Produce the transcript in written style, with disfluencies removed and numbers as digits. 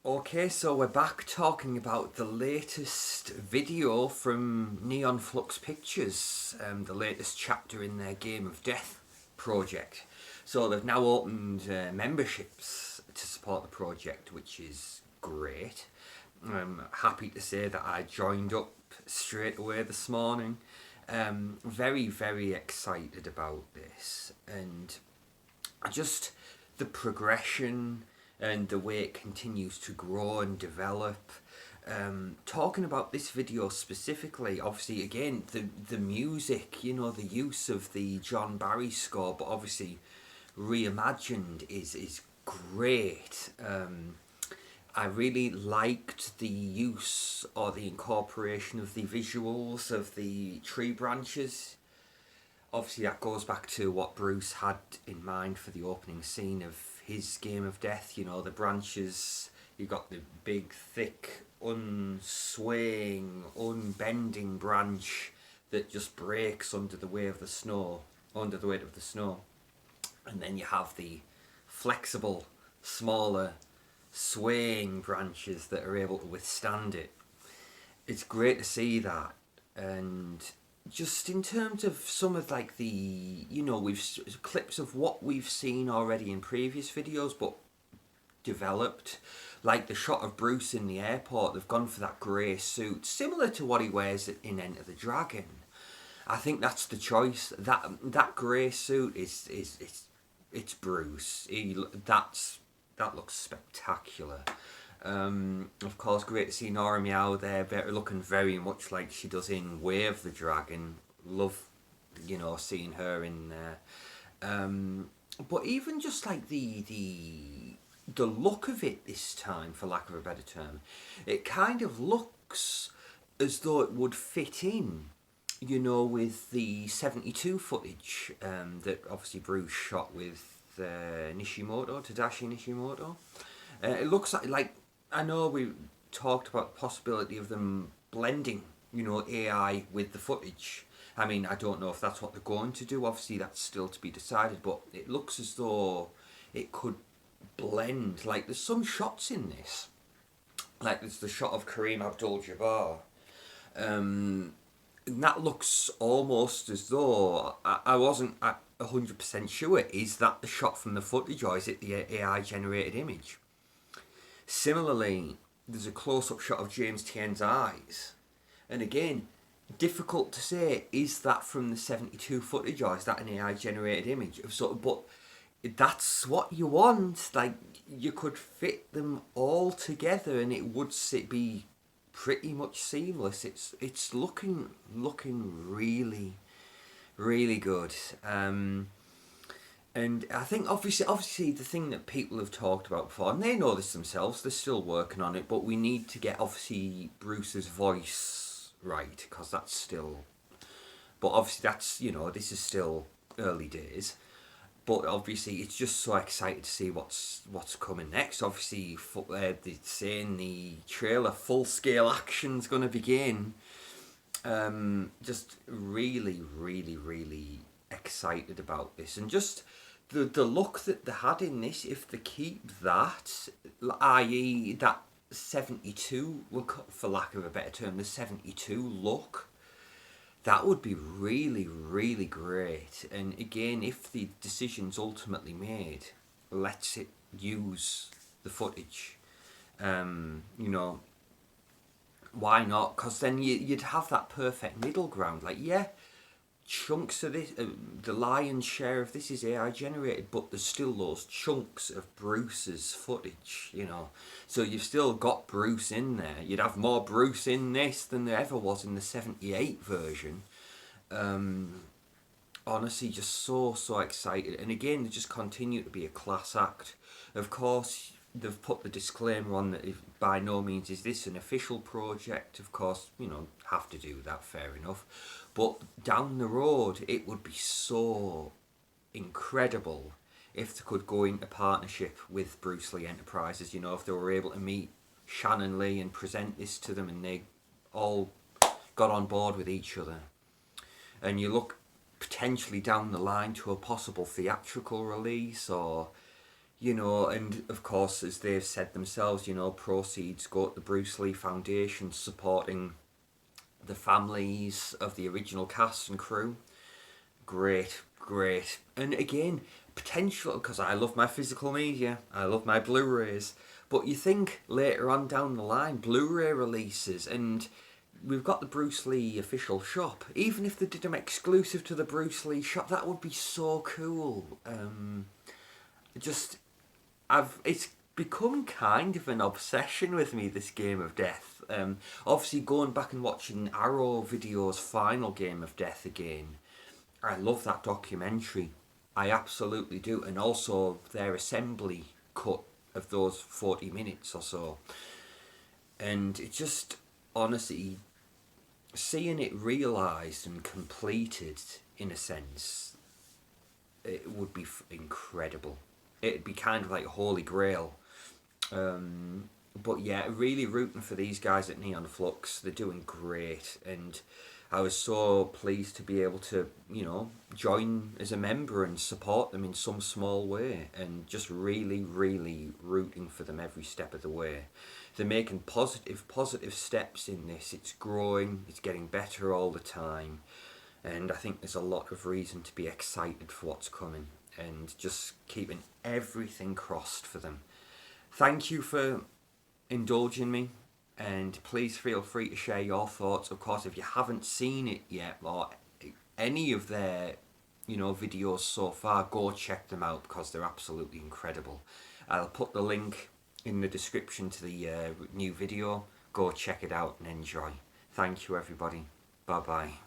Okay, so we're back talking about the latest video from Neon Flux Pictures, the latest chapter in their Game of Death project. So they've now opened memberships to support the project, which is great. I'm happy to say that I joined up straight away this morning. Very, very excited about this, and just the progression and the way it continues to grow and develop. Talking about this video specifically, obviously, again, the music, the use of the John Barry score, but obviously reimagined is great. I really liked the use or the incorporation of the visuals of the tree branches. Obviously, that goes back to what Bruce had in mind for the opening scene of his Game of Death. The branches, you've got the big, thick, unswaying, unbending branch that just breaks under the weight of the snow. And then you have the flexible, smaller, swaying branches that are able to withstand it. It's great to see that. And just in terms of some of like we've clips of what we've seen already in previous videos, but developed, like the shot of Bruce in the airport. They've gone for that grey suit, similar to what he wears in Enter the Dragon. I think that's the choice. That grey suit is it's Bruce. That looks spectacular. Of course, great to see Nora Meow there, looking very much like she does in Way of the Dragon. Love, seeing her in there. But even just like the look of it this time, for lack of a better term, it kind of looks as though it would fit in, with the 72 footage that obviously Bruce shot with Tadashi Nishimoto. It looks like I know we talked about the possibility of them blending, AI with the footage. I mean, I don't know if that's what they're going to do. Obviously, that's still to be decided. But it looks as though it could blend. Like, there's some shots in this. Like, there's the shot of Kareem Abdul-Jabbar. And that looks almost as though I wasn't 100% sure. Is that the shot from the footage, or is it the AI-generated image? Similarly, there's a close-up shot of James Tien's eyes. And again, difficult to say, is that from the 72 footage or is that an AI-generated image? But that's what you want. Like, you could fit them all together and it would be pretty much seamless. It's looking really, really good. And I think obviously the thing that people have talked about before, and they know this themselves, they're still working on it, but we need to get obviously Bruce's voice right, because that's still, but obviously that's, this is still early days. But obviously it's just so excited to see what's coming next. Obviously they're saying the trailer, full scale action's going to begin. Just really, really, really excited about this, and just the look that they had in this, if they keep that, i.e. that 72, for lack of a better term, the 72 look, that would be really, really great. And again, if the decision's ultimately made, let's it use the footage. Why not? Because then you'd have that perfect middle ground. Like, yeah, chunks of this, the lion's share of this is AI generated, but there's still those chunks of Bruce's footage, So you've still got Bruce in there. You'd have more Bruce in this than there ever was in the 78 version. Honestly, just so excited. And again, they just continue to be a class act. Of course, they've put the disclaimer on that by no means is this an official project. Of course, have to do that, fair enough. But down the road, it would be so incredible if they could go into partnership with Bruce Lee Enterprises, if they were able to meet Shannon Lee and present this to them and they all got on board with each other. And you look potentially down the line to a possible theatrical release, or You know, and of course, as they've said themselves, you know, proceeds go to the Bruce Lee Foundation, supporting the families of the original cast and crew. Great, great. And again, potential, because I love my physical media, I love my Blu-rays, but you think later on down the line, Blu-ray releases, and we've got the Bruce Lee official shop. Even if they did them exclusive to the Bruce Lee shop, that would be so cool. Just, it's become kind of an obsession with me, this Game of Death. Obviously, going back and watching Arrow Video's final Game of Death again, I love that documentary. I absolutely do. And also their assembly cut of those 40 minutes or so. And it just, honestly, seeing it realised and completed, in a sense, it would be incredible. It'd be kind of like Holy Grail. But yeah, really rooting for these guys at Neon Flux. They're doing great, and I was so pleased to be able to, you know, join as a member and support them in some small way, and just really, really rooting for them every step of the way. They're making positive steps in this. It's growing, it's getting better all the time, and I think there's a lot of reason to be excited for what's coming, and just keeping everything crossed for them. Thank you for indulging me, and please feel free to share your thoughts. Of course, if you haven't seen it yet, or any of their, you know, videos so far, go check them out, because they're absolutely incredible. I'll put the link in the description to the new video. Go check it out and enjoy. Thank you, everybody. Bye bye.